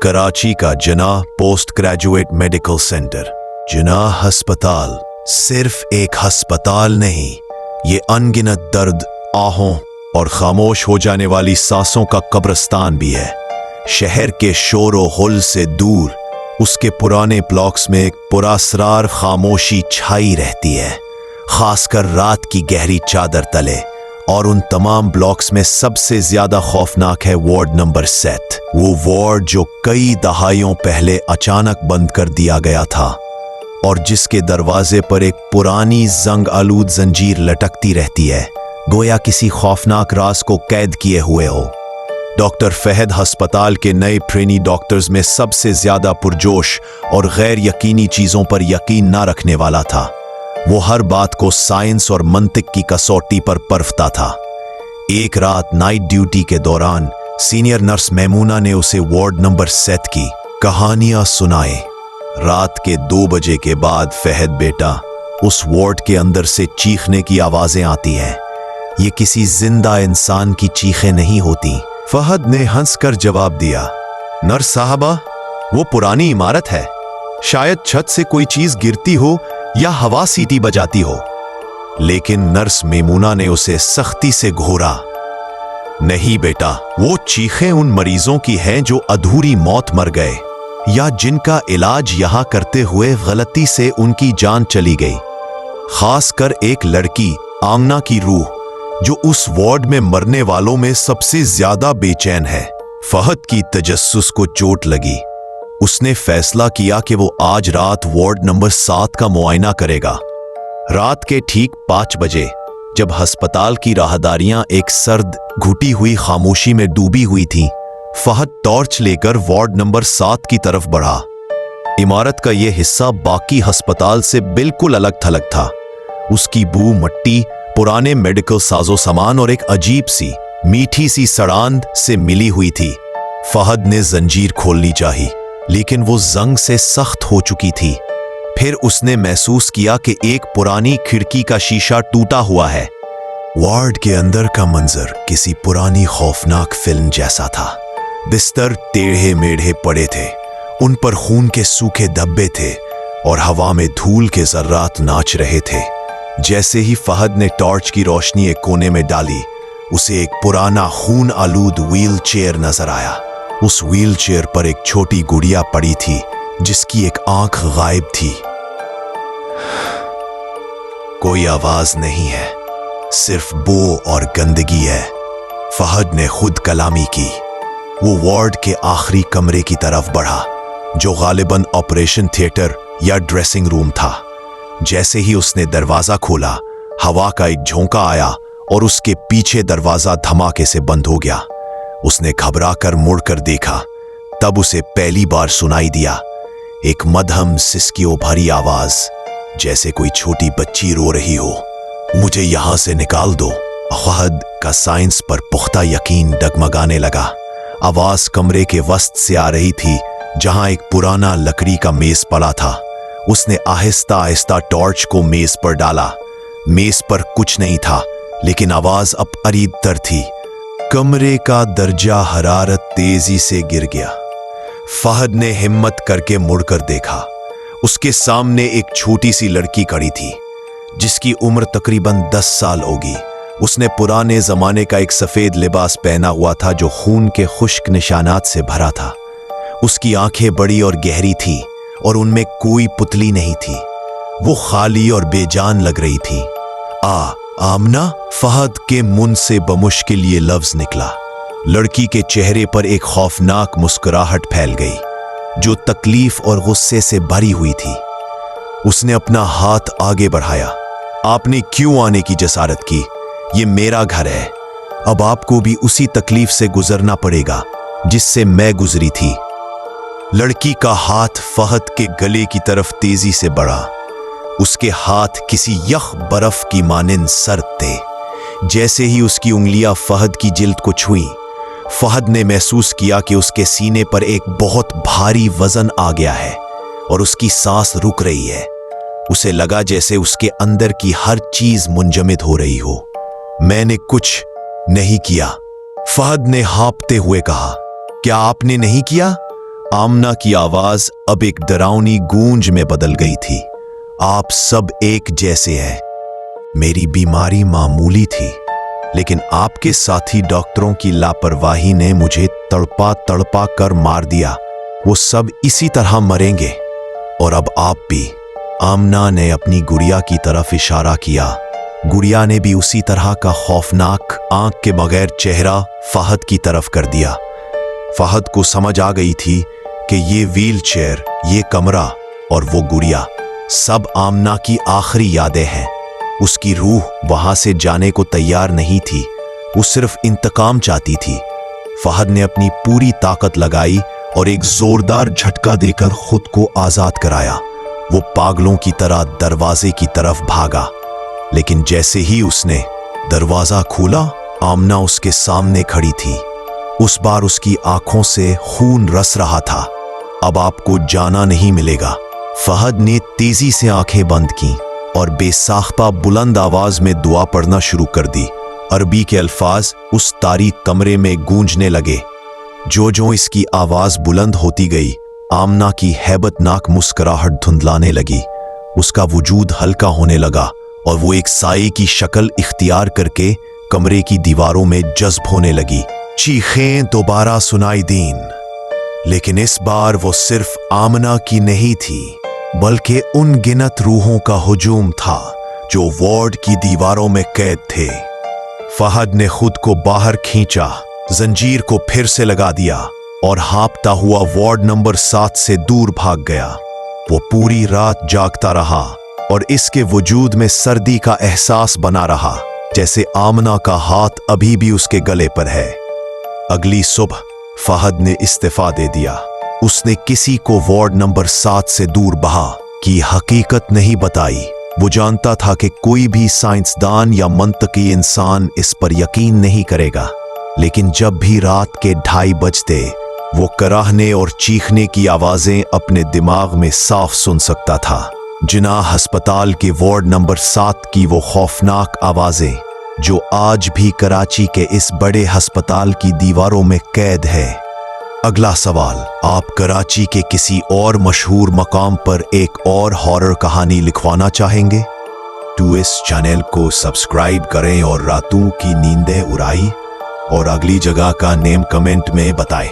कराची का जिन्ना post graduate medical centre. जिन्ना हस्पताल सिर्फ एक हस्पताल नहीं, ये अनगिनत दर्द, आहों और खामोश हो जाने वाली सांसों का कब्रिस्तान भी है। शहर के शोर हुल से दूर उसके पुराने ब्लॉक्स में एक पुरअसरार खामोशी छाई रहती है, खासकर रात की गहरी चादर तले। और उन तमाम ब्लॉक्स में सबसे ज्यादा खौफनाक है वार्ड नंबर 7, वो वार्ड जो कई दहाइयों पहले अचानक बंद कर दिया गया था और जिसके दरवाजे पर एक पुरानी जंग आलूद जंजीर लटकती रहती है, गोया किसी खौफनाक राज को कैद किए हुए हो। डॉक्टर फहद अस्पताल के नए ट्रेनी डॉक्टर्स में सबसे ज्यादा पुरजोश और गैर यकीनी चीजों पर यकीन ना रखने वाला था। वो हर बात को साइंस और मंतिक की कसौटी पर परखता था। एक रात नाइट ड्यूटी के दौरान सीनियर नर्स मैमूना ने उसे वार्ड नंबर 7 की कहानियां सुनाई। रात के 2 बजे के बाद फहद बेटा, उस वार्ड के अंदर से चीखने की आवाजें आती हैं। ये किसी जिंदा इंसान की चीखें नहीं होती। फहद ने हंसकर जवाब दिया, नर्स साहबा, वो पुरानी इमारत है, शायद छत से कोई चीज गिरती हो या हवा सीटी बजाती हो। लेकिन नर्स मेमूना ने उसे सख्ती से घूरा, नहीं बेटा, वो चीखें उन मरीजों की हैं जो अधूरी मौत मर गए या जिनका इलाज यहां करते हुए गलती से उनकी जान चली गई। खासकर एक लड़की आमना की रूह, जो उस वार्ड में मरने वालों में सबसे ज्यादा बेचैन है। फहद की तजस्सुस को चोट लगी। उसने फैसला किया कि वो आज रात वार्ड नंबर 7 का मुआयना करेगा। रात के ठीक 5 बजे, जब अस्पताल की राहदारियां एक सर्द घुटी हुई खामोशी में डूबी हुई थीं, फहद टॉर्च लेकर वार्ड नंबर 7 की तरफ बढ़ा। इमारत का यह हिस्सा बाकी अस्पताल से बिल्कुल अलग थलग था। उसकी बू मट्टी, पुराने मेडिकल साजो सामान और एक अजीब सी मीठी सी सड़ांध से मिली हुई थी। फहद ने जंजीर खोलनी चाही, लेकिन वो जंग से सख्त हो चुकी थी। फिर उसने महसूस किया कि एक पुरानी खिड़की का शीशा टूटा हुआ है। वार्ड के अंदर का मंजर किसी पुरानी खौफनाक फिल्म जैसा था। बिस्तर टेढ़े मेढ़े पड़े थे, उन पर खून के सूखे धब्बे थे और हवा में धूल के जर्रात नाच रहे थे। जैसे ही फहद ने टॉर्च की रोशनी एक कोने में डाली, उसे एक पुराना खून आलूद व्हील चेयर नजर आया। उस व्हील चेयर पर एक छोटी गुड़िया पड़ी थी, जिसकी एक आंख गायब थी। कोई आवाज नहीं है, सिर्फ बो और गंदगी है। फहद ने खुद कलामी की। वो वार्ड के आखिरी कमरे की तरफ बढ़ा, जो गालिबन ऑपरेशन थिएटर या ड्रेसिंग रूम था। जैसे ही उसने दरवाजा खोला, हवा का एक झोंका आया और उसके पीछे दरवाजा धमाके से बंद हो गया। उसने घबराकर मुड़कर देखा, तब उसे पहली बार सुनाई दिया एक मध्यम सिसकियों भरी आवाज, जैसे कोई छोटी बच्ची रो रही हो, मुझे यहां से निकाल दो। फहद का साइंस पर पुख्ता यकीन डगमगाने लगा। आवाज कमरे के वस्त से आ रही थी, जहां एक पुराना लकड़ी का मेज पड़ा था। उसने आहिस्ता आहिस्ता टॉर्च को मेज पर डाला। मेज पर कुछ नहीं था, लेकिन आवाज अब करीब तर थी। कमरे का दर्जा हरारत तेजी से गिर गया। फहद ने हिम्मत करके मुड़कर देखा। उसके सामने एक छोटी सी लड़की खड़ी थी, जिसकी उम्र तकरीबन 10 साल होगी। उसने पुराने जमाने का एक सफेद लिबास पहना हुआ था, जो खून के खुश्क निशानात से भरा था। उसकी आंखें बड़ी और गहरी थी और उनमें कोई पुतली नहीं थी। वो खाली और बेजान लग रही थी। आमना, फहद के मुंह से बमुश्किल ये लफ्ज निकला। लड़की के चेहरे पर एक खौफनाक मुस्कुराहट फैल गई, जो तकलीफ और गुस्से से भरी हुई थी। उसने अपना हाथ आगे बढ़ाया। आपने क्यों आने की जसारत की? ये मेरा घर है। अब आपको भी उसी तकलीफ से गुजरना पड़ेगा जिससे मैं गुजरी थी। लड़की का हाथ फहद के गले की तरफ तेजी से बढ़ा। उसके हाथ किसी यख बर्फ की मानिंद सर्द थे। जैसे ही उसकी उंगलियां फहद की जिल्द को छुई, फहद ने महसूस किया कि उसके सीने पर एक बहुत भारी वजन आ गया है और उसकी सांस रुक रही है। उसे लगा जैसे उसके अंदर की हर चीज मुंजमद हो रही हो। मैंने कुछ नहीं किया, फहद ने हाँफते हुए कहा। क्या आपने नहीं किया? आमना की आवाज अब एक डरावनी गूंज में बदल गई थी। आप सब एक जैसे हैं। मेरी बीमारी मामूली थी, लेकिन आपके साथी डॉक्टरों की लापरवाही ने मुझे तड़पा तड़पा कर मार दिया। वो सब इसी तरह मरेंगे, और अब आप भी। आमना ने अपनी गुड़िया की तरफ इशारा किया। गुड़िया ने भी उसी तरह का खौफनाक आंख के बगैर चेहरा फहद की तरफ कर दिया। फहद को समझ आ गई थी कि ये व्हील चेयर, ये कमरा और वो गुड़िया सब आमना की आखिरी यादें हैं। उसकी रूह वहां से जाने को तैयार नहीं थी, वो सिर्फ इंतकाम चाहती थी। फहद ने अपनी पूरी ताकत लगाई और एक जोरदार झटका देकर खुद को आजाद कराया। वो पागलों की तरह दरवाजे की तरफ भागा, लेकिन जैसे ही उसने दरवाजा खोला, आमना उसके सामने खड़ी थी। उस बार उसकी आंखों से खून रस रहा था। अब आपको जाना नहीं मिलेगा। फहद ने तेजी से आंखें बंद की और बेसाख्ता बुलंद आवाज में दुआ पढ़ना शुरू कर दी। अरबी के अल्फाज उस तारीक कमरे में गूंजने लगे। जो जो इसकी आवाज बुलंद होती गई, आमना की हैबतनाक मुस्कुराहट धुंधलाने लगी। उसका वजूद हल्का होने लगा और वो एक साये की शक्ल इख्तियार करके कमरे की दीवारों में जज्ब होने लगी। चीखें दोबारा सुनाई दीं, लेकिन इस बार वो सिर्फ आमना की नहीं थी, बल्कि उन गिनत रूहों का हुजूम था जो वार्ड की दीवारों में कैद थे। फहद ने खुद को बाहर खींचा, जंजीर को फिर से लगा दिया और हाँफता हुआ वार्ड नंबर 7 से दूर भाग गया। वो पूरी रात जागता रहा और इसके वजूद में सर्दी का एहसास बना रहा, जैसे आमना का हाथ अभी भी उसके गले पर है। अगली सुबह फहद ने इस्तीफा दे दिया। उसने किसी को वार्ड नंबर 7 से दूर बहा की हकीकत नहीं बताई। वो जानता था कि कोई भी साइंसदान या मंतकी इंसान इस पर यकीन नहीं करेगा, लेकिन जब भी रात के 2:30 बजते, वो कराहने और चीखने की आवाजें अपने दिमाग में साफ सुन सकता था। जिनाह अस्पताल के वार्ड नंबर 7 की वो खौफनाक आवाजें जो आज भी कराची के इस बड़े अस्पताल की दीवारों में कैद है। अगला सवाल, आप कराची के किसी और मशहूर मकाम पर एक और हॉरर कहानी लिखवाना चाहेंगे? तो इस चैनल को सब्सक्राइब करें और रातों की नींदें उड़ाई, और अगली जगह का नेम कमेंट में बताएं।